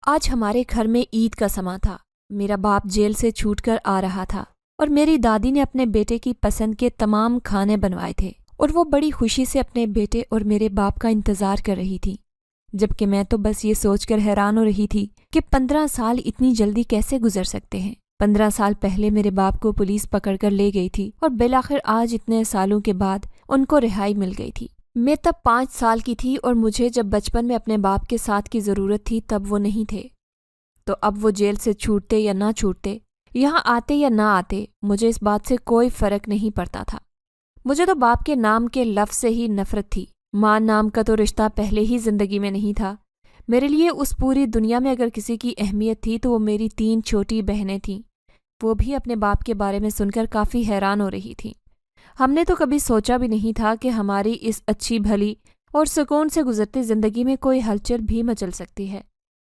آج ہمارے گھر میں عید کا سماں تھا۔ میرا باپ جیل سے چھوٹ کر آ رہا تھا اور میری دادی نے اپنے بیٹے کی پسند کے تمام کھانے بنوائے تھے اور وہ بڑی خوشی سے اپنے بیٹے اور میرے باپ کا انتظار کر رہی تھی، جبکہ میں تو بس یہ سوچ کر حیران ہو رہی تھی کہ 15 سال اتنی جلدی کیسے گزر سکتے ہیں۔ 15 سال پہلے میرے باپ کو پولیس پکڑ کر لے گئی تھی اور بالآخر آج اتنے سالوں کے بعد ان کو رہائی مل گئی تھی۔ میں تب 5 سال کی تھی اور مجھے جب بچپن میں اپنے باپ کے ساتھ کی ضرورت تھی تب وہ نہیں تھے، تو اب وہ جیل سے چھوٹتے یا نہ چھوٹتے، یہاں آتے یا نہ آتے، مجھے اس بات سے کوئی فرق نہیں پڑتا تھا۔ مجھے تو باپ کے نام کے لفظ سے ہی نفرت تھی۔ ماں نام کا تو رشتہ پہلے ہی زندگی میں نہیں تھا۔ میرے لیے اس پوری دنیا میں اگر کسی کی اہمیت تھی تو وہ میری 3 چھوٹی بہنیں تھیں۔ وہ بھی اپنے باپ کے بارے میں سن کر کافی حیران ہو رہی تھیں۔ ہم نے تو کبھی سوچا بھی نہیں تھا کہ ہماری اس اچھی بھلی اور سکون سے گزرتی زندگی میں کوئی ہلچل بھی مچل سکتی ہے۔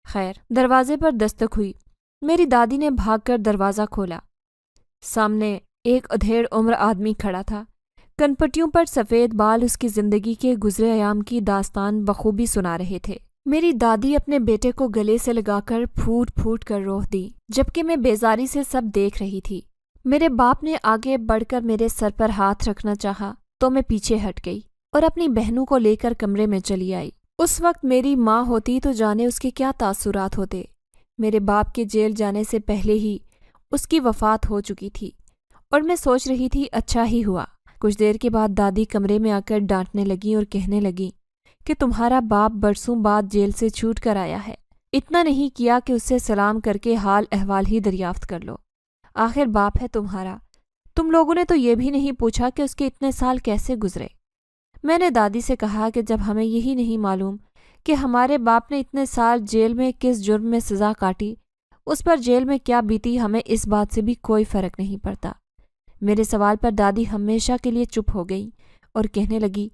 خیر، دروازے پر دستک ہوئی۔ میری دادی نے بھاگ کر دروازہ کھولا۔ سامنے ایک ادھیڑ عمر آدمی کھڑا تھا۔ کنپٹیوں پر سفید بال اس کی زندگی کے گزرے ایام کی داستان بخوبی سنا رہے تھے۔ میری دادی اپنے بیٹے کو گلے سے لگا کر پھوٹ پھوٹ کر روح دی، جبکہ میں بیزاری سے سب دیکھ رہی تھی۔ میرے باپ نے آگے بڑھ کر میرے سر پر ہاتھ رکھنا چاہا تو میں پیچھے ہٹ گئی اور اپنی بہنوں کو لے کر کمرے میں چلی آئی۔ اس وقت میری ماں ہوتی تو جانے اس کے کیا تاثرات ہوتے۔ میرے باپ کے جیل جانے سے پہلے ہی اس کی وفات ہو چکی تھی اور میں سوچ رہی تھی اچھا ہی ہوا۔ کچھ دیر کے بعد دادی کمرے میں آ کر ڈانٹنے لگی اور کہنے لگی کہ تمہارا باپ برسوں بعد جیل سے چھوٹ کر آیا ہے، اتنا نہیں کیا کہ اس سے سلام کر کے حال احوال ہی دریافت کر لو۔ آخر باپ ہے تمہارا، تم لوگوں نے تو یہ بھی نہیں پوچھا کہ اس کے اتنے سال کیسے گزرے۔ میں نے دادی سے کہا کہ جب ہمیں یہی نہیں معلوم کہ ہمارے باپ نے اتنے سال جیل میں کس جرم میں سزا کاٹی، اس پر جیل میں کیا بیتی، ہمیں اس بات سے بھی کوئی فرق نہیں پڑتا۔ میرے سوال پر دادی ہمیشہ کے لیے چپ ہو گئی اور کہنے لگی،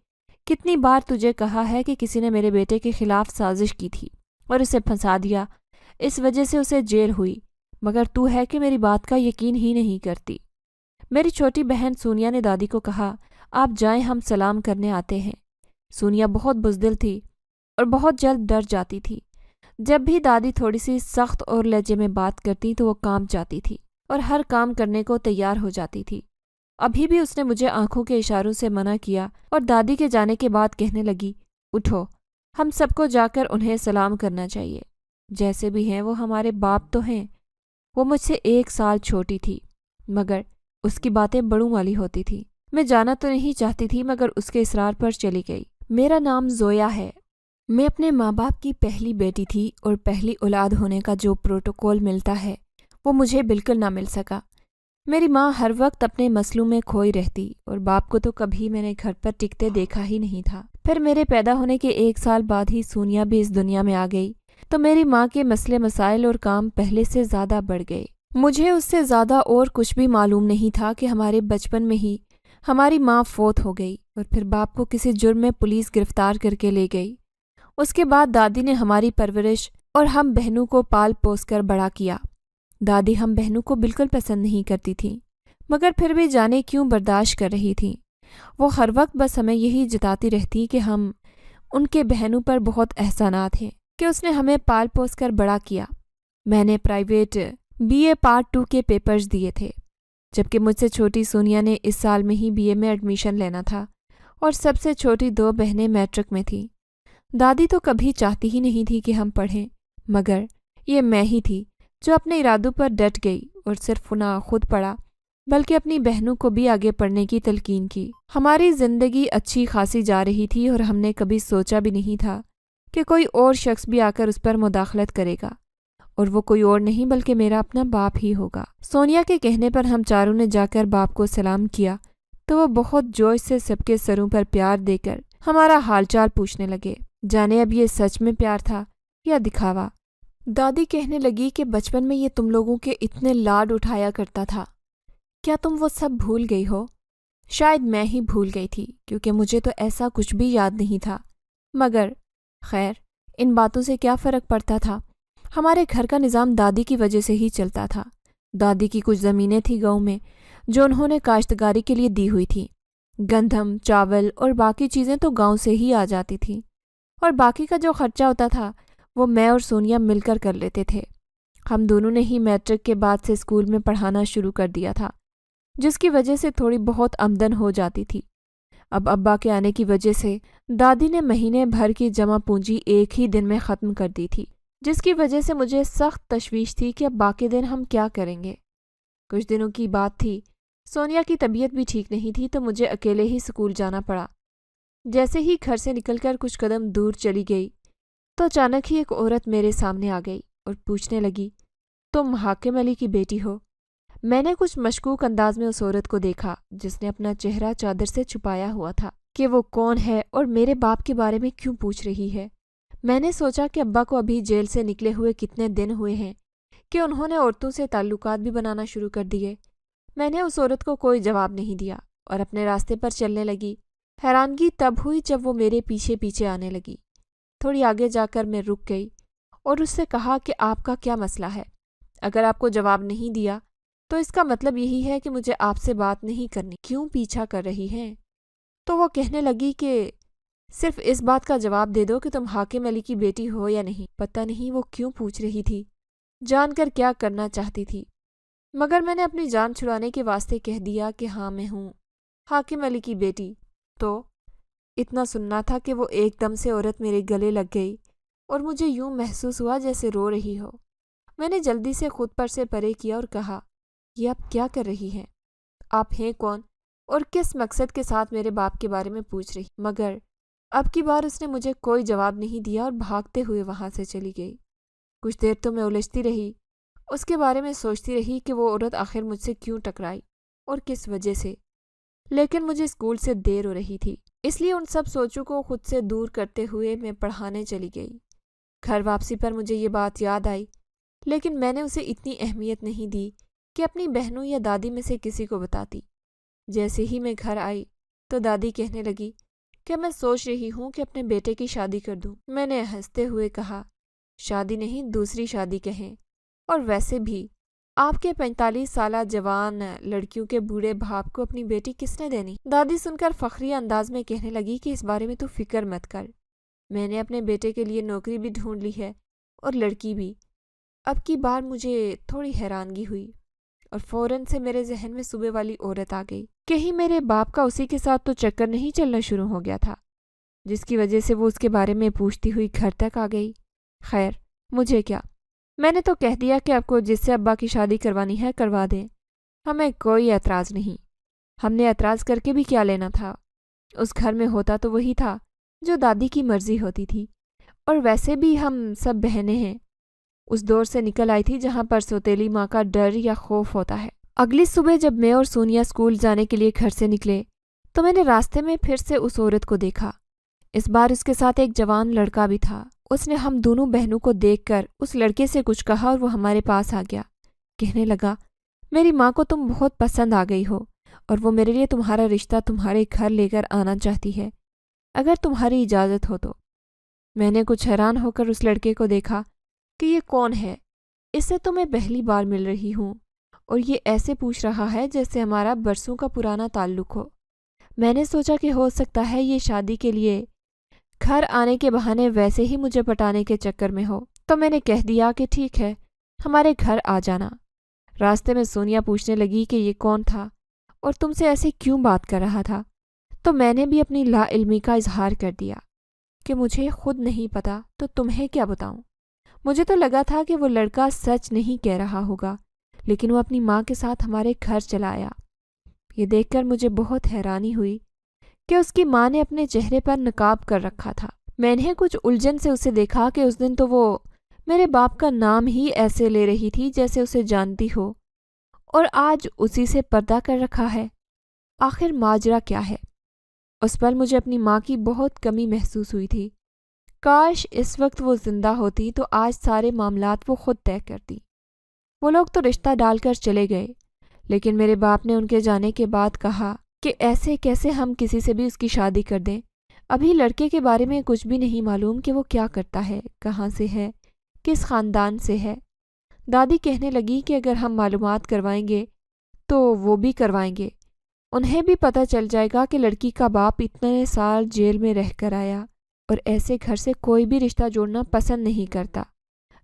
کتنی بار تجھے کہا ہے کہ کسی نے میرے بیٹے کے خلاف سازش کی تھی اور اسے پھنسا دیا، اس وجہ سے اسے جیل ہوئی، مگر تو ہے کہ میری بات کا یقین ہی نہیں کرتی۔ میری چھوٹی بہن سونیا نے دادی کو کہا، آپ جائیں، ہم سلام کرنے آتے ہیں۔ سونیا بہت بزدل تھی اور بہت جلد ڈر جاتی تھی۔ جب بھی دادی تھوڑی سی سخت اور لہجے میں بات کرتی تو وہ کانپ جاتی تھی اور ہر کام کرنے کو تیار ہو جاتی تھی۔ ابھی بھی اس نے مجھے آنکھوں کے اشاروں سے منع کیا اور دادی کے جانے کے بعد کہنے لگی، اٹھو، ہم سب کو جا کر انہیں سلام کرنا چاہیے، جیسے بھی ہیں وہ ہمارے باپ تو ہیں۔ وہ مجھ سے 1 سال چھوٹی تھی، مگر اس کی باتیں بڑوں والی ہوتی تھی۔ میں جانا تو نہیں چاہتی تھی مگر اس کے اصرار پر چلی گئی۔ میرا نام زویا ہے۔ میں اپنے ماں باپ کی پہلی بیٹی تھی اور پہلی اولاد ہونے کا جو پروٹوکول ملتا ہے وہ مجھے بالکل نہ مل سکا۔ میری ماں ہر وقت اپنے مسلوں میں کھوئی رہتی اور باپ کو تو کبھی میں نے گھر پر ٹکتے دیکھا ہی نہیں تھا۔ پھر میرے پیدا ہونے کے 1 سال بعد ہی سونیا بھی اس دنیا میں آ گئی تو میری ماں کے مسئلے مسائل اور کام پہلے سے زیادہ بڑھ گئے۔ مجھے اس سے زیادہ اور کچھ بھی معلوم نہیں تھا کہ ہمارے بچپن میں ہی ہماری ماں فوت ہو گئی اور پھر باپ کو کسی جرم میں پولیس گرفتار کر کے لے گئی۔ اس کے بعد دادی نے ہماری پرورش اور ہم بہنوں کو پال پوس کر بڑا کیا۔ دادی ہم بہنوں کو بالکل پسند نہیں کرتی تھی، مگر پھر بھی جانے کیوں برداشت کر رہی تھی۔ وہ ہر وقت بس ہمیں یہی جتاتی رہتی کہ ہم ان کے بہنوں پر بہت احسانات ہیں کہ اس نے ہمیں پال پوس کر بڑا کیا۔ میں نے پرائیویٹ BA پارٹ 2 کے پیپرز دیے تھے، جبکہ مجھ سے چھوٹی سونیا نے اس سال میں ہی BA میں ایڈمیشن لینا تھا اور سب سے چھوٹی 2 بہنیں میٹرک میں تھیں۔ دادی تو کبھی چاہتی ہی نہیں تھی کہ ہم پڑھیں، مگر یہ میں ہی تھی جو اپنے ارادوں پر ڈٹ گئی اور صرف نہ خود پڑھا بلکہ اپنی بہنوں کو بھی آگے پڑھنے کی تلقین کی۔ ہماری زندگی اچھی خاصی جا رہی تھی اور ہم نے کبھی سوچا بھی نہیں تھا کہ کوئی اور شخص بھی آ کر اس پر مداخلت کرے گا، اور وہ کوئی اور نہیں بلکہ میرا اپنا باپ ہی ہوگا۔ سونیا کے کہنے پر ہم چاروں نے جا کر باپ کو سلام کیا تو وہ بہت جوش سے سب کے سروں پر پیار دے کر ہمارا حال چال پوچھنے لگے۔ جانے اب یہ سچ میں پیار تھا یا دکھاوا۔ دادی کہنے لگی کہ بچپن میں یہ تم لوگوں کے اتنے لاڈ اٹھایا کرتا تھا، کیا تم وہ سب بھول گئی ہو؟ شاید میں ہی بھول گئی تھی کیونکہ مجھے تو ایسا کچھ بھی یاد نہیں تھا، مگر خیر ان باتوں سے کیا فرق پڑتا تھا۔ ہمارے گھر کا نظام دادی کی وجہ سے ہی چلتا تھا۔ دادی کی کچھ زمینیں تھیں گاؤں میں جو انہوں نے کاشتکاری کے لیے دی ہوئی تھی۔ گندم، چاول اور باقی چیزیں تو گاؤں سے ہی آ جاتی تھیں، اور باقی کا جو خرچہ ہوتا تھا وہ میں اور سونیا مل کر کر لیتے تھے۔ ہم دونوں نے ہی میٹرک کے بعد سے اسکول میں پڑھانا شروع کر دیا تھا، جس کی وجہ سے تھوڑی بہت آمدن ہو جاتی تھی۔ اب ابا کے آنے کی وجہ سے دادی نے مہینے بھر کی جمع پونجی ایک ہی دن میں ختم کر دی تھی، جس کی وجہ سے مجھے سخت تشویش تھی کہ اب باقی دن ہم کیا کریں گے۔ کچھ دنوں کی بات تھی، سونیا کی طبیعت بھی ٹھیک نہیں تھی تو مجھے اکیلے ہی اسکول جانا پڑا۔ جیسے ہی گھر سے نکل کر کچھ قدم دور چلی گئی تو اچانک ہی ایک عورت میرے سامنے آ گئی اور پوچھنے لگی، تم حاکم علی کی بیٹی ہو؟ میں نے کچھ مشکوک انداز میں اس عورت کو دیکھا جس نے اپنا چہرہ چادر سے چھپایا ہوا تھا کہ وہ کون ہے اور میرے باپ کے بارے میں کیوں پوچھ رہی ہے۔ میں نے سوچا کہ ابا کو ابھی جیل سے نکلے ہوئے کتنے دن ہوئے ہیں کہ انہوں نے عورتوں سے تعلقات بھی بنانا شروع کر دیے۔ میں نے اس عورت کو کوئی جواب نہیں دیا اور اپنے راستے پر چلنے لگی۔ حیرانگی تب ہوئی جب وہ میرے پیچھے پیچھے آنے لگی۔ تھوڑی آگے جا کر میں رک گئی اور اس سے کہا کہ آپ کا کیا مسئلہ ہے؟ اگر آپ کو جواب نہیں دیا تو اس کا مطلب یہی ہے کہ مجھے آپ سے بات نہیں کرنی، کیوں پیچھا کر رہی ہیں؟ تو وہ کہنے لگی کہ صرف اس بات کا جواب دے دو کہ تم حاکم علی کی بیٹی ہو یا نہیں۔ پتہ نہیں وہ کیوں پوچھ رہی تھی، جان کر کیا کرنا چاہتی تھی، مگر میں نے اپنی جان چھڑانے کے واسطے کہہ دیا کہ ہاں میں ہوں حاکم علی کی بیٹی۔ تو اتنا سننا تھا کہ وہ ایک دم سے عورت میرے گلے لگ گئی اور مجھے یوں محسوس ہوا جیسے رو رہی ہو۔ میں نے جلدی سے خود پر سے پرے کیا اور کہا، یہ آپ کیا کر رہی ہیں؟ آپ ہیں کون اور کس مقصد کے ساتھ میرے باپ کے بارے میں پوچھ رہی؟ مگر اب کی بار اس نے مجھے کوئی جواب نہیں دیا اور بھاگتے ہوئے وہاں سے چلی گئی۔ کچھ دیر تو میں الجھتی رہی، اس کے بارے میں سوچتی رہی کہ وہ عورت آخر مجھ سے کیوں ٹکرائی اور کس وجہ سے، لیکن مجھے اسکول سے دیر ہو رہی تھی، اس لیے ان سب سوچوں کو خود سے دور کرتے ہوئے میں پڑھانے چلی گئی۔ گھر واپسی پر مجھے یہ بات یاد آئی، لیکن میں نے اسے اتنی اہمیت نہیں دی کہ اپنی بہنوں یا دادی میں سے کسی کو بتاتی۔ جیسے ہی میں گھر آئی تو دادی کہنے لگی کہ میں سوچ رہی ہوں کہ اپنے بیٹے کی شادی کر دوں۔ میں نے ہنستے ہوئے کہا، شادی نہیں، دوسری شادی کہیں، اور ویسے بھی آپ کے 45 سالہ جوان لڑکیوں کے بوڑھے باپ کو اپنی بیٹی کس نے دینی؟ دادی سن کر فخریہ انداز میں کہنے لگی کہ اس بارے میں تو فکر مت کر، میں نے اپنے بیٹے کے لیے نوکری بھی ڈھونڈ لی ہے اور لڑکی بھی۔ اب کی بار مجھے تھوڑی حیرانگی ہوئی اور فوراً سے میرے ذہن میں صبح والی عورت آ گئی۔ کہیں میرے باپ کا اسی کے ساتھ تو چکر نہیں چلنا شروع ہو گیا تھا جس کی وجہ سے وہ اس کے بارے میں پوچھتی ہوئی گھر تک آ گئی۔ خیر، مجھے کیا، میں نے تو کہہ دیا کہ آپ کو جس سے ابا کی شادی کروانی ہے کروا دیں، ہمیں کوئی اعتراض نہیں۔ ہم نے اعتراض کر کے بھی کیا لینا تھا؟ اس گھر میں ہوتا تو وہی تھا جو دادی کی مرضی ہوتی تھی، اور ویسے بھی ہم سب بہنیں ہیں۔ اس دور سے نکل آئی تھی جہاں پر سوتیلی ماں کا ڈر یا خوف ہوتا ہے۔ اگلی صبح جب میں اور سونیا اسکول جانے کے لیے گھر سے نکلے تو میں نے راستے میں پھر سے اس عورت کو دیکھا۔ اس بار اس کے ساتھ ایک جوان لڑکا بھی تھا۔ اس نے ہم دونوں بہنوں کو دیکھ کر اس لڑکے سے کچھ کہا اور وہ ہمارے پاس آ گیا۔ کہنے لگا، میری ماں کو تم بہت پسند آ گئی ہو اور وہ میرے لیے تمہارا رشتہ تمہارے گھر لے کر آنا چاہتی ہے، اگر تمہاری اجازت ہو تو۔ میں نے کچھ حیران ہو کر اس لڑکے کو دیکھا کہ یہ کون ہے، اس سے تو میں پہلی بار مل رہی ہوں اور یہ ایسے پوچھ رہا ہے جیسے ہمارا برسوں کا پرانا تعلق ہو۔ میں نے سوچا کہ ہو سکتا ہے یہ شادی کے لیے گھر آنے کے بہانے ویسے ہی مجھے پٹانے کے چکر میں ہو، تو میں نے کہہ دیا کہ ٹھیک ہے، ہمارے گھر آ جانا۔ راستے میں سونیا پوچھنے لگی کہ یہ کون تھا اور تم سے ایسے کیوں بات کر رہا تھا، تو میں نے بھی اپنی لا علمی کا اظہار کر دیا کہ مجھے خود نہیں پتا تو تمہیں کیا بتاؤں۔ مجھے تو لگا تھا کہ وہ لڑکا سچ نہیں کہہ رہا ہوگا، لیکن وہ اپنی ماں کے ساتھ ہمارے گھر چلا آیا۔ یہ دیکھ کر مجھے بہت حیرانی ہوئی کہ اس کی ماں نے اپنے چہرے پر نقاب کر رکھا تھا۔ میں نے کچھ الجھن سے اسے دیکھا کہ اس دن تو وہ میرے باپ کا نام ہی ایسے لے رہی تھی جیسے اسے جانتی ہو، اور آج اسی سے پردہ کر رکھا ہے۔ آخر ماجرا کیا ہے؟ اس پل مجھے اپنی ماں کی بہت کمی محسوس ہوئی تھی۔ کاش اس وقت وہ زندہ ہوتی تو آج سارے معاملات وہ خود طے کرتی۔ وہ لوگ تو رشتہ ڈال کر چلے گئے، لیکن میرے باپ نے ان کے جانے کے بعد کہا کہ ایسے کیسے ہم کسی سے بھی اس کی شادی کر دیں۔ ابھی لڑکے کے بارے میں کچھ بھی نہیں معلوم کہ وہ کیا کرتا ہے، کہاں سے ہے، کس خاندان سے ہے۔ دادی کہنے لگی کہ اگر ہم معلومات کروائیں گے تو وہ بھی کروائیں گے، انہیں بھی پتہ چل جائے گا کہ لڑکی کا باپ اتنے سال جیل میں رہ کر آیا اور ایسے گھر سے کوئی بھی رشتہ جوڑنا پسند نہیں کرتا۔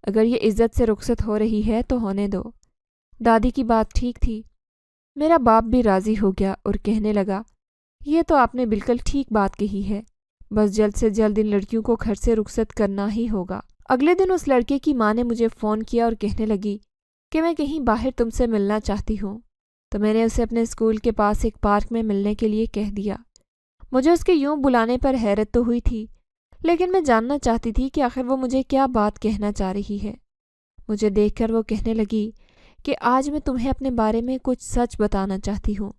اگر یہ عزت سے رخصت ہو رہی ہے تو ہونے دو۔ دادی کی بات ٹھیک تھی۔ میرا باپ بھی راضی ہو گیا اور کہنے لگا، یہ تو آپ نے بالکل ٹھیک بات کہی ہے، بس جلد سے جلد ان لڑکیوں کو گھر سے رخصت کرنا ہی ہوگا۔ اگلے دن اس لڑکے کی ماں نے مجھے فون کیا اور کہنے لگی کہ میں کہیں باہر تم سے ملنا چاہتی ہوں، تو میں نے اسے اپنے اسکول کے پاس ایک پارک میں ملنے کے لیے کہہ دیا۔ مجھے اس کے یوں بلانے پر حیرت تو ہوئی تھی، لیکن میں جاننا چاہتی تھی کہ آخر وہ مجھے کیا بات کہنا چاہ رہی ہے۔ مجھے دیکھ کر وہ کہنے لگی کہ آج میں تمہیں اپنے بارے میں کچھ سچ بتانا چاہتی ہوں،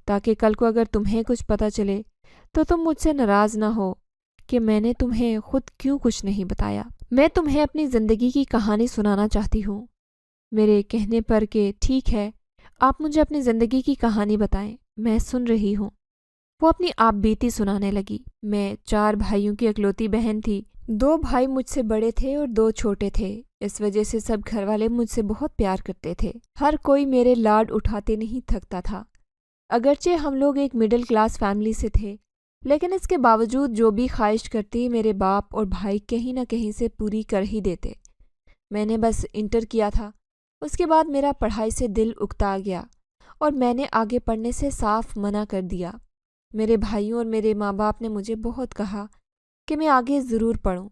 تاکہ کل کو اگر تمہیں کچھ پتہ چلے تو تم مجھ سے ناراض نہ ہو کہ میں نے تمہیں خود کیوں کچھ نہیں بتایا۔ میں تمہیں اپنی زندگی کی کہانی سنانا چاہتی ہوں۔ میرے کہنے پر کہ ٹھیک ہے، آپ مجھے اپنی زندگی کی کہانی بتائیں، میں سن رہی ہوں۔ وہ اپنی آپ بیتی سنانے لگی۔ میں 4 بھائیوں کی اکلوتی بہن تھی۔ 2 بھائی مجھ سے بڑے تھے اور 2 چھوٹے تھے۔ اس وجہ سے سب گھر والے مجھ سے بہت پیار کرتے تھے۔ ہر کوئی میرے لاڈ اٹھاتے نہیں تھکتا تھا۔ اگرچہ ہم لوگ ایک مڈل کلاس فیملی سے تھے، لیکن اس کے باوجود جو بھی خواہش کرتی میرے باپ اور بھائی کہیں نہ کہیں سے پوری کر ہی دیتے۔ میں نے بس انٹر کیا تھا، اس کے بعد میرا پڑھائی سے دل اکتا گیا اور میں نے آگے پڑھنے سے صاف منع کر دیا۔ میرے بھائیوں اور میرے ماں باپ نے مجھے بہت کہا کہ میں آگے ضرور پڑھوں،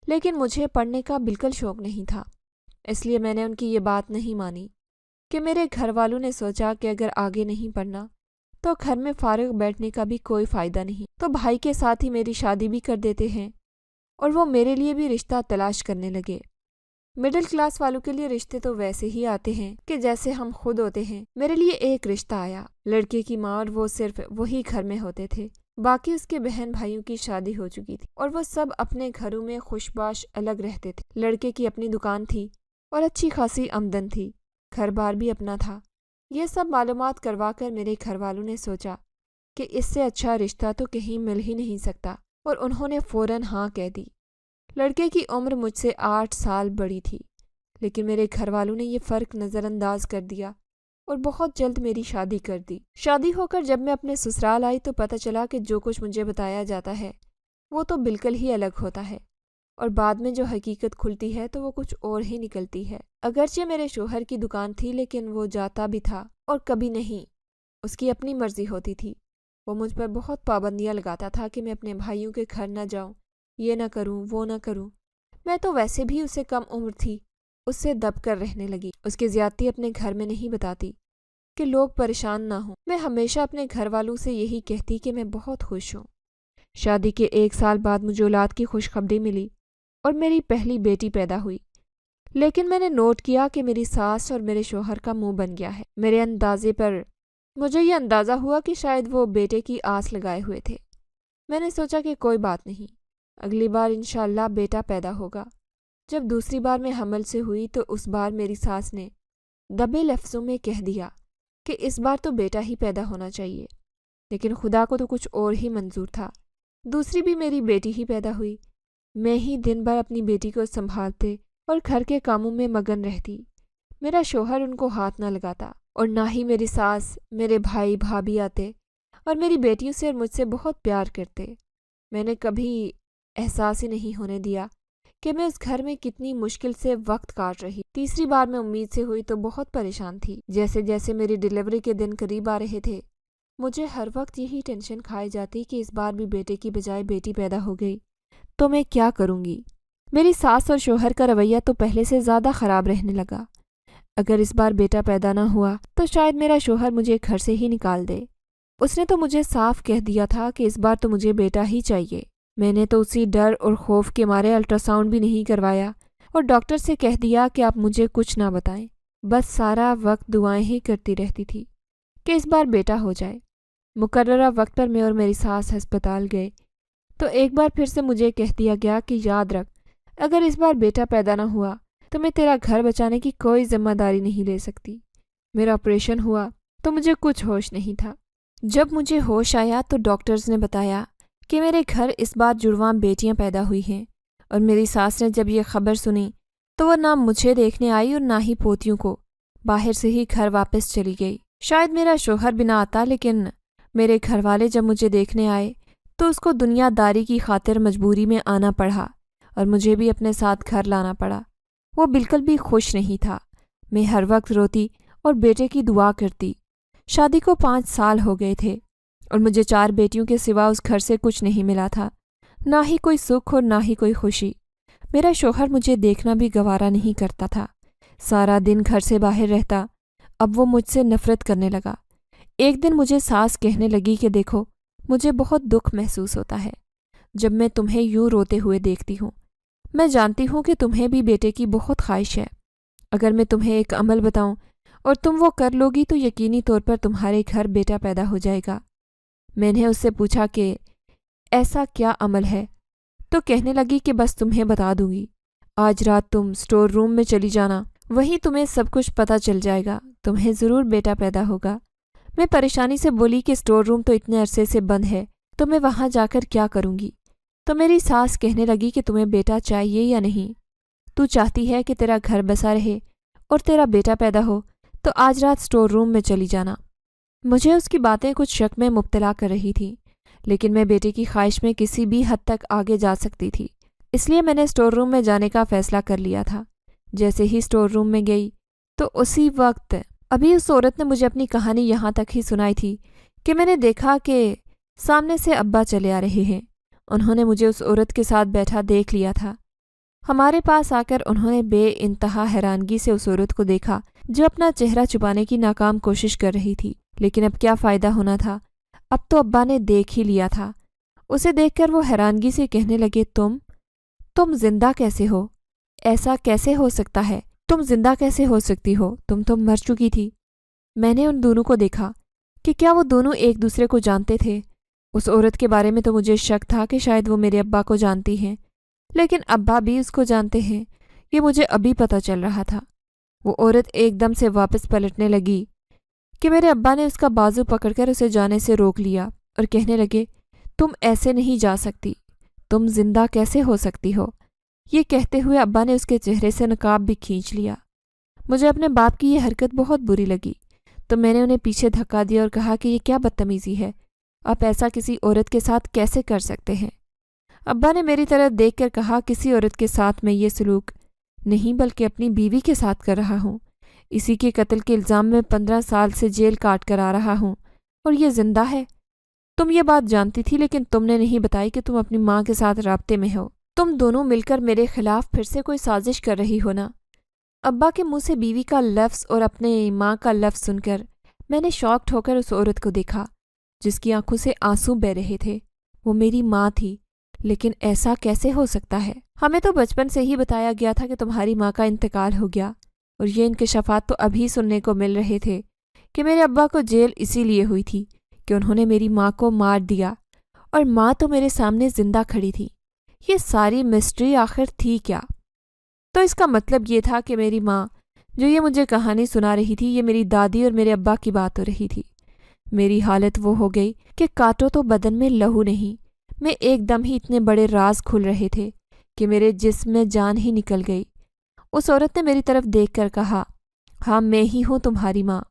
لیکن مجھے پڑھنے کا بالکل شوق نہیں تھا، اس لیے میں نے ان کی یہ بات نہیں مانی کہ میرے گھر والوں نے سوچا کہ اگر آگے نہیں پڑھنا تو گھر میں فارغ بیٹھنے کا بھی کوئی فائدہ نہیں، تو بھائی کے ساتھ ہی میری شادی بھی کر دیتے ہیں اور وہ میرے لیے بھی رشتہ تلاش کرنے لگے۔ مڈل کلاس والوں کے لیے رشتے تو ویسے ہی آتے ہیں کہ جیسے ہم خود ہوتے ہیں۔ میرے لیے ایک رشتہ آیا، لڑکے کی ماں، اور وہ صرف وہی گھر میں ہوتے تھے، باقی اس کے بہن بھائیوں کی شادی ہو چکی تھی اور وہ سب اپنے گھروں میں خوش باش الگ رہتے تھے۔ لڑکے کی اپنی دکان تھی اور اچھی خاصی آمدن تھی، گھر بار بھی اپنا تھا۔ یہ سب معلومات کروا کر میرے گھر والوں نے سوچا کہ اس سے اچھا رشتہ تو کہیں مل ہی نہیں سکتا، اور انہوں نے فوراً ہاں کہہ دی۔ لڑکے کی عمر مجھ سے 8 سال بڑی تھی، لیکن میرے گھر والوں نے یہ فرق نظر انداز کر دیا اور بہت جلد میری شادی کر دی۔ شادی ہو کر جب میں اپنے سسرال آئی تو پتہ چلا کہ جو کچھ مجھے بتایا جاتا ہے وہ تو بالکل ہی الگ ہوتا ہے، اور بعد میں جو حقیقت کھلتی ہے تو وہ کچھ اور ہی نکلتی ہے۔ اگرچہ میرے شوہر کی دکان تھی، لیکن وہ جاتا بھی تھا اور کبھی نہیں، اس کی اپنی مرضی ہوتی تھی۔ وہ مجھ پر بہت پابندیاں لگاتا تھا کہ میں اپنے بھائیوں کے گھر نہ جاؤں، یہ نہ کروں، وہ نہ کروں۔ میں تو ویسے بھی اس سے کم عمر تھی، اس سے دب کر رہنے لگی۔ اس کی زیادتی اپنے گھر میں نہیں بتاتی کہ لوگ پریشان نہ ہوں۔ میں ہمیشہ اپنے گھر والوں سے یہی کہتی کہ میں بہت خوش ہوں۔ شادی کے 1 سال بعد مجھے اولاد کی خوشخبری ملی اور میری پہلی بیٹی پیدا ہوئی، لیکن میں نے نوٹ کیا کہ میری ساس اور میرے شوہر کا منہ بن گیا ہے۔ میرے اندازے پر مجھے یہ اندازہ ہوا کہ شاید وہ بیٹے کی آس لگائے ہوئے تھے۔ میں نے سوچا کہ کوئی بات نہیں، اگلی بار انشاءاللہ بیٹا پیدا ہوگا۔ جب دوسری بار میں حمل سے ہوئی تو اس بار میری ساس نے دبے لفظوں میں کہہ دیا کہ اس بار تو بیٹا ہی پیدا ہونا چاہیے، لیکن خدا کو تو کچھ اور ہی منظور تھا۔ دوسری بھی میری بیٹی ہی پیدا ہوئی۔ میں ہی دن بھر اپنی بیٹی کو سنبھالتے اور گھر کے کاموں میں مگن رہتی۔ میرا شوہر ان کو ہاتھ نہ لگاتا، اور نہ ہی میری ساس، میرے بھائی بھابھی آتے اور میری بیٹیوں سے اور مجھ سے بہت پیار کرتے۔ میں نے کبھی احساس ہی نہیں ہونے دیا کہ میں اس گھر میں کتنی مشکل سے وقت کاٹ رہی۔ تیسری بار میں امید سے ہوئی تو بہت پریشان تھی۔ جیسے جیسے میری ڈیلیوری کے دن قریب آ رہے تھے، مجھے ہر وقت یہی ٹینشن کھائی جاتی کہ اس بار بھی بیٹے کی بجائے بیٹی پیدا ہو گئی تو میں کیا کروں گی۔ میری ساس اور شوہر کا رویہ تو پہلے سے زیادہ خراب رہنے لگا۔ اگر اس بار بیٹا پیدا نہ ہوا تو شاید میرا شوہر مجھے گھر سے ہی نکال دے۔ اس نے تو مجھے صاف کہہ دیا تھا کہ اس بار تو مجھے بیٹا ہی چاہیے۔ میں نے تو اسی ڈر اور خوف کے مارے الٹرا ساؤنڈ بھی نہیں کروایا اور ڈاکٹر سے کہہ دیا کہ آپ مجھے کچھ نہ بتائیں، بس سارا وقت دعائیں ہی کرتی رہتی تھی کہ اس بار بیٹا ہو جائے۔ مقررہ وقت پر میں اور میری ساس ہسپتال گئے تو ایک بار پھر سے مجھے کہہ دیا گیا کہ یاد رکھ، اگر اس بار بیٹا پیدا نہ ہوا تو میں تیرا گھر بچانے کی کوئی ذمہ داری نہیں لے سکتی۔ میرا آپریشن ہوا تو مجھے کچھ ہوش نہیں تھا۔ جب مجھے ہوش آیا تو ڈاکٹرز نے بتایا کہ میرے گھر اس بار جڑواں بیٹیاں پیدا ہوئی ہیں، اور میری ساس نے جب یہ خبر سنی تو وہ نہ مجھے دیکھنے آئی اور نہ ہی پوتیوں کو، باہر سے ہی گھر واپس چلی گئی۔ شاید میرا شوہر بھی نہ آتا، لیکن میرے گھر والے جب مجھے دیکھنے آئے تو اس کو دنیا داری کی خاطر مجبوری میں آنا پڑا اور مجھے بھی اپنے ساتھ گھر لانا پڑا۔ وہ بالکل بھی خوش نہیں تھا۔ میں ہر وقت روتی اور بیٹے کی دعا کرتی۔ شادی کو 5 سال ہو گئے تھے اور مجھے 4 بیٹیوں کے سوا اس گھر سے کچھ نہیں ملا تھا، نہ ہی کوئی سکھ اور نہ ہی کوئی خوشی۔ میرا شوہر مجھے دیکھنا بھی گوارا نہیں کرتا تھا، سارا دن گھر سے باہر رہتا۔ اب وہ مجھ سے نفرت کرنے لگا۔ ایک دن مجھے ساس کہنے لگی کہ دیکھو، مجھے بہت دکھ محسوس ہوتا ہے جب میں تمہیں یوں روتے ہوئے دیکھتی ہوں۔ میں جانتی ہوں کہ تمہیں بھی بیٹے کی بہت خواہش ہے۔ اگر میں تمہیں ایک عمل بتاؤں اور تم وہ کر لو گی تو یقینی طور پر تمہارے گھر بیٹا پیدا ہو جائے گا۔ میں نے اس سے پوچھا کہ ایسا کیا عمل ہے؟ تو کہنے لگی کہ بس تمہیں بتا دوں گی، آج رات تم اسٹور روم میں چلی جانا، وہیں تمہیں سب کچھ پتہ چل جائے گا، تمہیں ضرور بیٹا پیدا ہوگا۔ میں پریشانی سے بولی کہ اسٹور روم تو اتنے عرصے سے بند ہے، تو میں وہاں جا کر کیا کروں گی؟ تو میری ساس کہنے لگی کہ تمہیں بیٹا چاہیے یا نہیں؟ تو چاہتی ہے کہ تیرا گھر بسا رہے اور تیرا بیٹا پیدا ہو تو آج رات اسٹور روم میں چلی جانا۔ مجھے اس کی باتیں کچھ شک میں مبتلا کر رہی تھی، لیکن میں بیٹے کی خواہش میں کسی بھی حد تک آگے جا سکتی تھی، اس لیے میں نے اسٹور روم میں جانے کا فیصلہ کر لیا تھا۔ جیسے ہی اسٹور روم میں گئی تو اسی وقت ابھی اس عورت نے مجھے اپنی کہانی یہاں تک ہی سنائی تھی کہ میں نے دیکھا کہ سامنے سے ابا چلے آ رہے ہیں۔ انہوں نے مجھے اس عورت کے ساتھ بیٹھا دیکھ لیا تھا۔ ہمارے پاس آ کر انہوں نے بے انتہا حیرانگی سے اس عورت کو دیکھا جو اپنا چہرہ چھپانے کی ناکام کوشش کر رہی تھی، لیکن اب کیا فائدہ ہونا تھا، اب تو ابا نے دیکھ ہی لیا تھا۔ اسے دیکھ کر وہ حیرانگی سے کہنے لگے، تم زندہ کیسے ہو؟ ایسا کیسے ہو سکتا ہے؟ تم زندہ کیسے ہو سکتی ہو؟ تم تو مر چکی تھی۔ میں نے ان دونوں کو دیکھا کہ کیا وہ دونوں ایک دوسرے کو جانتے تھے۔ اس عورت کے بارے میں تو مجھے شک تھا کہ شاید وہ میرے ابا کو جانتی ہیں، لیکن ابا بھی اس کو جانتے ہیں، یہ مجھے ابھی پتہ چل رہا تھا۔ وہ عورت ایک دم سے واپس پلٹنے لگی کہ میرے ابا نے اس کا بازو پکڑ کر اسے جانے سے روک لیا اور کہنے لگے، تم ایسے نہیں جا سکتی، تم زندہ کیسے ہو سکتی ہو؟ یہ کہتے ہوئے ابا نے اس کے چہرے سے نقاب بھی کھینچ لیا۔ مجھے اپنے باپ کی یہ حرکت بہت بری لگی، تو میں نے انہیں پیچھے دھکا دیا اور کہا کہ یہ کیا بدتمیزی ہے، آپ ایسا کسی عورت کے ساتھ کیسے کر سکتے ہیں؟ ابا نے میری طرف دیکھ کر کہا، کسی عورت کے ساتھ میں یہ سلوک نہیں بلکہ اپنی بیوی کے ساتھ کر رہا ہوں۔ اسی کے قتل کے الزام میں 15 سال سے جیل کاٹ کر آ رہا ہوں اور یہ زندہ ہے۔ تم یہ بات جانتی تھی لیکن تم نے نہیں بتائی کہ تم اپنی ماں کے ساتھ رابطے میں ہو۔ تم دونوں مل کر میرے خلاف پھر سے کوئی سازش کر رہی ہو نا؟ ابا کے منہ سے بیوی کا لفظ اور اپنے ماں کا لفظ سن کر میں نے شاکڈ ہو کر اس عورت کو دیکھا جس کی آنکھوں سے آنسو بہہ رہے تھے۔ وہ میری ماں تھی، لیکن ایسا کیسے ہو سکتا ہے؟ ہمیں تو بچپن سے ہی بتایا گیا تھا کہ تمہاری ماں کا انتقال ہو گیا، اور یہ انکشافات تو ابھی سننے کو مل رہے تھے کہ میرے ابا کو جیل اسی لیے ہوئی تھی کہ انہوں نے میری ماں کو مار دیا، اور ماں تو میرے سامنے زندہ کھڑی تھی۔ یہ ساری مسٹری آخر تھی کیا؟ تو اس کا مطلب یہ تھا کہ میری ماں جو یہ مجھے کہانی سنا رہی تھی، یہ میری دادی اور میرے ابا کی بات ہو رہی تھی۔ میری حالت وہ ہو گئی کہ کاٹو تو بدن میں لہو نہیں، میں ایک دم ہی اتنے بڑے راز کھل رہے تھے کہ میرے جسم میں جان ہی نکل گئی۔ اس عورت نے میری طرف دیکھ کر کہا، ہاں میں ہی ہوں تمہاری ماں۔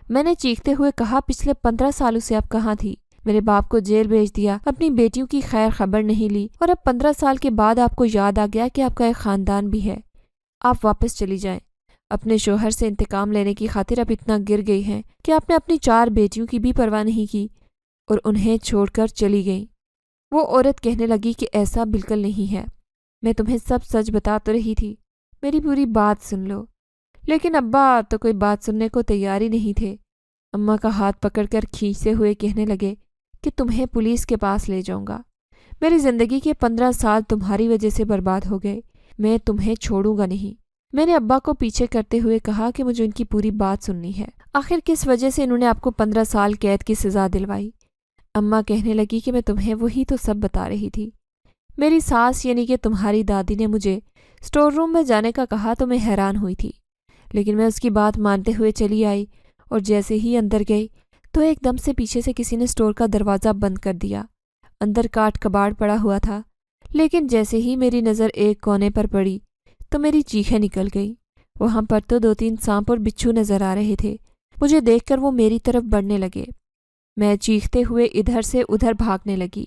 میں نے چیختے ہوئے کہا، پچھلے 15 سالوں سے آپ کہاں تھی؟ میرے باپ کو جیل بھیج دیا، اپنی بیٹیوں کی خیر خبر نہیں لی، اور اب 15 سال کے بعد آپ کو یاد آ گیا کہ آپ کا ایک خاندان بھی ہے۔ آپ واپس چلی جائیں۔ اپنے شوہر سے انتقام لینے کی خاطر اب اتنا گر گئی ہیں کہ آپ نے اپنی 4 بیٹیوں کی بھی پرواہ نہیں کی اور انہیں چھوڑ کر چلی گئیں۔ وہ عورت کہنے لگی کہ ایسا بالکل نہیں ہے، میں تمہیں سب سچ بتا تو رہی تھی، میری پوری بات سن لو۔ لیکن ابا تو کوئی بات سننے کو تیار ہی نہیں تھے۔ اماں کا ہاتھ پکڑ کر کھینچتے ہوئے کہنے لگے کہ تمہیں پولیس کے پاس لے جاؤں گا۔ میری زندگی کے 15 سال تمہاری وجہ سے برباد ہو گئے، میں تمہیں چھوڑوں گا نہیں۔ میں نے ابا کو پیچھے کرتے ہوئے کہا کہ مجھے ان کی پوری بات سننی ہے، آخر کس وجہ سے انہوں نے آپ کو 15 سال قید کی سزا دلوائی؟ اماں کہنے لگی کہ میں تمہیں وہی تو سب بتا رہی تھی۔ میری ساس یعنی کہ تمہاری دادی نے مجھے اسٹور روم میں جانے کا کہا تو میں حیران ہوئی تھی، لیکن میں اس کی بات مانتے ہوئے چلی آئی، اور جیسے ہی اندر گئی تو ایک دم سے پیچھے سے کسی نے اسٹور کا دروازہ بند کر دیا۔ اندر کاٹ کباڑ پڑا ہوا تھا، لیکن جیسے ہی میری نظر ایک کونے پر پڑی تو میری چیخیں نکل گئی۔ وہاں پر تو 2-3 سانپ اور بچھو نظر آ رہے تھے۔ مجھے دیکھ کر وہ میری طرف بڑھنے لگے۔ میں چیختے ہوئے ادھر سے ادھر بھاگنے لگی۔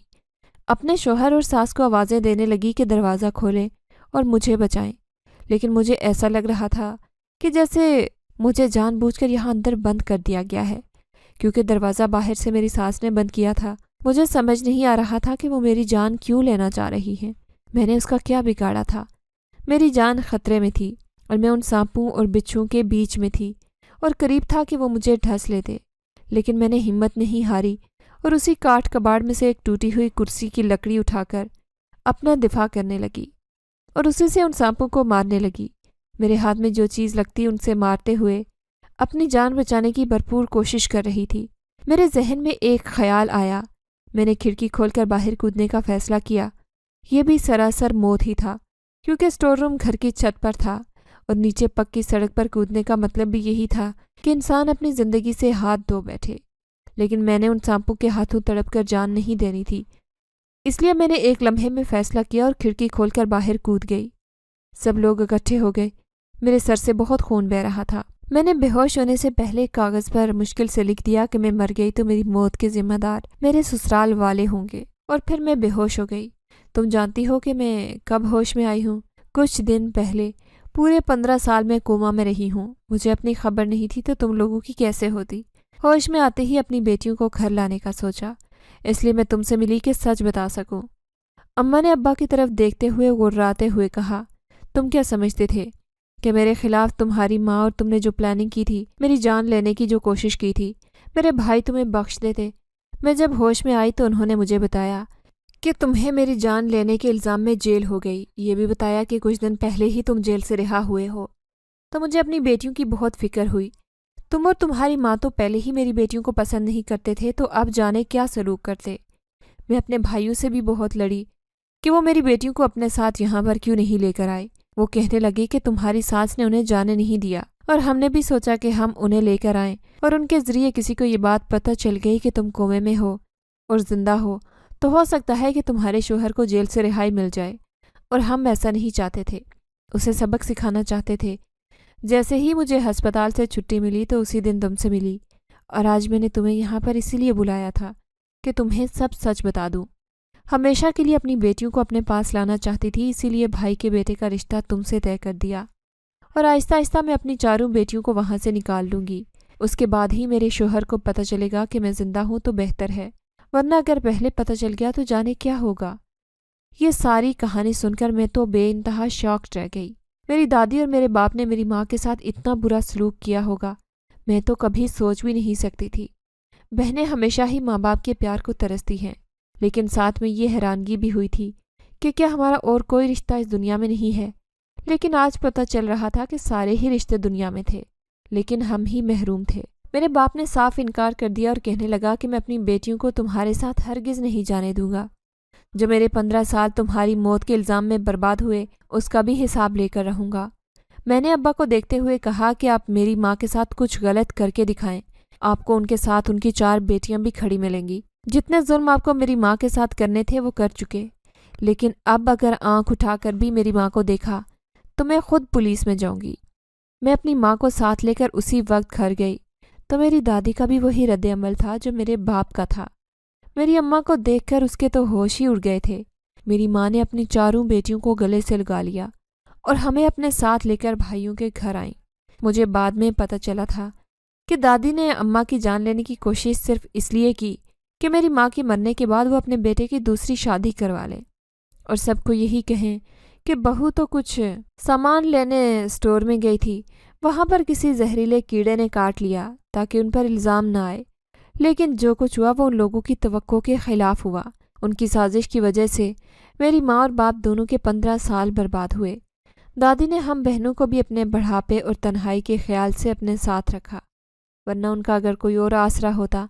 اپنے شوہر اور ساس کو آوازیں دینے لگی کہ دروازہ کھولیں اور مجھے بچائیں، لیکن مجھے ایسا لگ رہا تھا کہ جیسے مجھے جان بوجھ کر یہاں اندر بند کر دیا گیا ہے، کیونکہ دروازہ باہر سے میری ساس نے بند کیا تھا۔ مجھے سمجھ نہیں آ رہا تھا کہ وہ میری جان کیوں لینا چاہ رہی ہے۔ میں نے اس کا کیا بگاڑا تھا؟ میری جان خطرے میں تھی اور میں ان سانپوں اور بچھوؤں کے بیچ میں تھی اور قریب تھا کہ وہ مجھے ڈھس لیتے، لیکن میں نے ہمت نہیں ہاری اور اسی کاٹ کباڑ میں سے ایک ٹوٹی ہوئی کرسی کی لکڑی اٹھا کر اپنا دفاع کرنے لگی اور اسی سے ان سانپوں کو مارنے لگی۔ میرے ہاتھ میں جو چیز لگتی ان سے مارتے ہوئے اپنی جان بچانے کی بھرپور کوشش کر رہی تھی۔ میرے ذہن میں ایک خیال آیا۔ میں نے کھڑکی کھول کر باہر کودنے کا فیصلہ کیا۔ یہ بھی سراسر موت ہی تھا، کیونکہ اسٹور روم گھر کی چھت پر تھا اور نیچے پکی سڑک پر کودنے کا مطلب بھی یہی تھا کہ انسان اپنی زندگی سے ہاتھ دھو بیٹھے۔ لیکن میں نے ان سانپوں کے ہاتھوں تڑپ کر جان نہیں دینی تھی، اس لیے میں نے ایک لمحے میں فیصلہ کیا اور کھڑکی کھول کر باہر کود گئی۔ سب لوگ اکٹھے ہو گئے۔ میرے سر سے بہت خون بہہ رہا تھا۔ میں نے بے ہوش ہونے سے پہلے کاغذ پر مشکل سے لکھ دیا کہ میں مر گئی تو میری موت کے ذمہ دار میرے سسرال والے ہوں گے، اور پھر میں بے ہوش ہو گئی۔ تم جانتی ہو کہ میں کب ہوش میں آئی ہوں؟ کچھ دن پہلے۔ پورے 15 سال میں کوما میں رہی ہوں۔ مجھے اپنی خبر نہیں تھی تو تم لوگوں کی کیسے ہوتی؟ ہوش میں آتے ہی اپنی بیٹیوں کو گھر لانے کا سوچا، اس لیے میں تم سے ملی کہ سچ بتا سکوں۔ اماں نے ابا کی طرف دیکھتے ہوئے غراتے ہوئے کہا، تم کیا سمجھتے تھے کہ میرے خلاف تمہاری ماں اور تم نے جو پلاننگ کی تھی، میری جان لینے کی جو کوشش کی تھی، میرے بھائی تمہیں بخش دیتے؟ میں جب ہوش میں آئی تو انہوں نے مجھے بتایا کہ تمہیں میری جان لینے کے الزام میں جیل ہو گئی۔ یہ بھی بتایا کہ کچھ دن پہلے ہی تم جیل سے رہا ہوئے ہو۔ تو مجھے اپنی بیٹیوں کی بہت فکر ہوئی۔ تم اور تمہاری ماں تو پہلے ہی میری بیٹیوں کو پسند نہیں کرتے تھے، تو اب جانے کیا سلوک کرتے۔ میں اپنے بھائیوں سے بھی بہت لڑی کہ وہ میری بیٹیوں کو اپنے ساتھ یہاں پر کیوں نہیں لے کر آئے۔ وہ کہنے لگے کہ تمہاری ساس نے انہیں جانے نہیں دیا، اور ہم نے بھی سوچا کہ ہم انہیں لے کر آئیں، اور ان کے ذریعے کسی کو یہ بات پتہ چل گئی کہ تم کومے میں ہو اور زندہ تو ہو سکتا ہے کہ تمہارے شوہر کو جیل سے رہائی مل جائے، اور ہم ایسا نہیں چاہتے تھے۔ اسے سبق سکھانا چاہتے تھے۔ جیسے ہی مجھے ہسپتال سے چھٹی ملی تو اسی دن تم سے ملی، اور آج میں نے تمہیں یہاں پر اسی لیے بلایا تھا کہ تمہیں سب سچ بتا دوں۔ ہمیشہ کے لیے اپنی بیٹیوں کو اپنے پاس لانا چاہتی تھی، اسی لیے بھائی کے بیٹے کا رشتہ تم سے طے کر دیا، اور آہستہ آہستہ میں اپنی چاروں بیٹیوں کو وہاں سے نکال لوں گی۔ اس کے بعد ہی میرے شوہر کو پتہ چلے گا کہ میں زندہ ہوں تو بہتر ہے، ورنہ اگر پہلے پتہ چل گیا تو جانے کیا ہوگا۔ یہ ساری کہانی سن کر میں تو بے انتہا شاکڈ رہ گئی۔ میری دادی اور میرے باپ نے میری ماں کے ساتھ اتنا برا سلوک کیا ہوگا، میں تو کبھی سوچ بھی نہیں سکتی تھی۔ بہنیں ہمیشہ ہی ماں باپ کے پیار کو ترستی ہیں، لیکن ساتھ میں یہ حیرانگی بھی ہوئی تھی کہ کیا ہمارا اور کوئی رشتہ اس دنیا میں نہیں ہے۔ لیکن آج پتہ چل رہا تھا کہ سارے ہی رشتے دنیا میں تھے، لیکن ہم ہی محروم تھے۔ میرے باپ نے صاف انکار کر دیا اور کہنے لگا کہ میں اپنی بیٹیوں کو تمہارے ساتھ ہرگز نہیں جانے دوں گا۔ جو میرے 15 سال تمہاری موت کے الزام میں برباد ہوئے، اس کا بھی حساب لے کر رہوں گا۔ میں نے ابا کو دیکھتے ہوئے کہا کہ آپ میری ماں کے ساتھ کچھ غلط کر کے دکھائیں، آپ کو ان کے ساتھ ان کی 4 بیٹیاں بھی کھڑی ملیں گی۔ جتنے ظلم آپ کو میری ماں کے ساتھ کرنے تھے وہ کر چکے، لیکن اب اگر آنکھ اٹھا کر بھی میری ماں کو دیکھا تو میں خود پولیس میں جاؤں گی۔ میں اپنی ماں کو ساتھ لے کر اسی وقت گھر گئی تو میری دادی کا بھی وہی رد عمل تھا جو میرے باپ کا تھا۔ میری اماں کو دیکھ کر اس کے تو ہوش ہی اڑ گئے تھے۔ میری ماں نے اپنی 4 بیٹیوں کو گلے سے لگا لیا اور ہمیں اپنے ساتھ لے کر بھائیوں کے گھر آئیں۔ مجھے بعد میں پتہ چلا تھا کہ دادی نے اماں کی جان لینے کی کوشش صرف اس لیے کی کہ میری ماں کے مرنے کے بعد وہ اپنے بیٹے کی دوسری شادی کروا لے، اور سب کو یہی کہیں کہ بہو تو کچھ سامان لینے اسٹور میں گئی تھی، وہاں پر کسی زہریلے کیڑے نے کاٹ لیا تاکہ ان پر الزام نہ آئے۔ لیکن جو کچھ ہوا وہ ان لوگوں کی توقع کے خلاف ہوا۔ ان کی سازش کی وجہ سے میری ماں اور باپ دونوں کے 15 سال برباد ہوئے۔ دادی نے ہم بہنوں کو بھی اپنے بڑھاپے اور تنہائی کے خیال سے اپنے ساتھ رکھا، ورنہ ان کا اگر کوئی اور آسرا ہوتا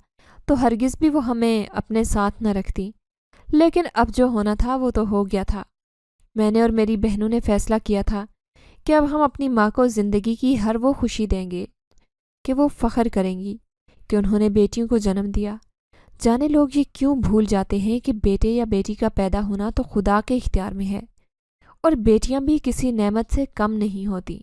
تو ہرگز بھی وہ ہمیں اپنے ساتھ نہ رکھتی۔ لیکن اب جو ہونا تھا وہ تو ہو گیا تھا۔ میں نے اور میری بہنوں نے فیصلہ کیا تھا کہ اب ہم اپنی ماں کو زندگی کی ہر وہ خوشی دیں گے کہ وہ فخر کریں گی کہ انہوں نے بیٹیوں کو جنم دیا۔ جانے لوگ یہ کیوں بھول جاتے ہیں کہ بیٹے یا بیٹی کا پیدا ہونا تو خدا کے اختیار میں ہے، اور بیٹیاں بھی کسی نعمت سے کم نہیں ہوتی۔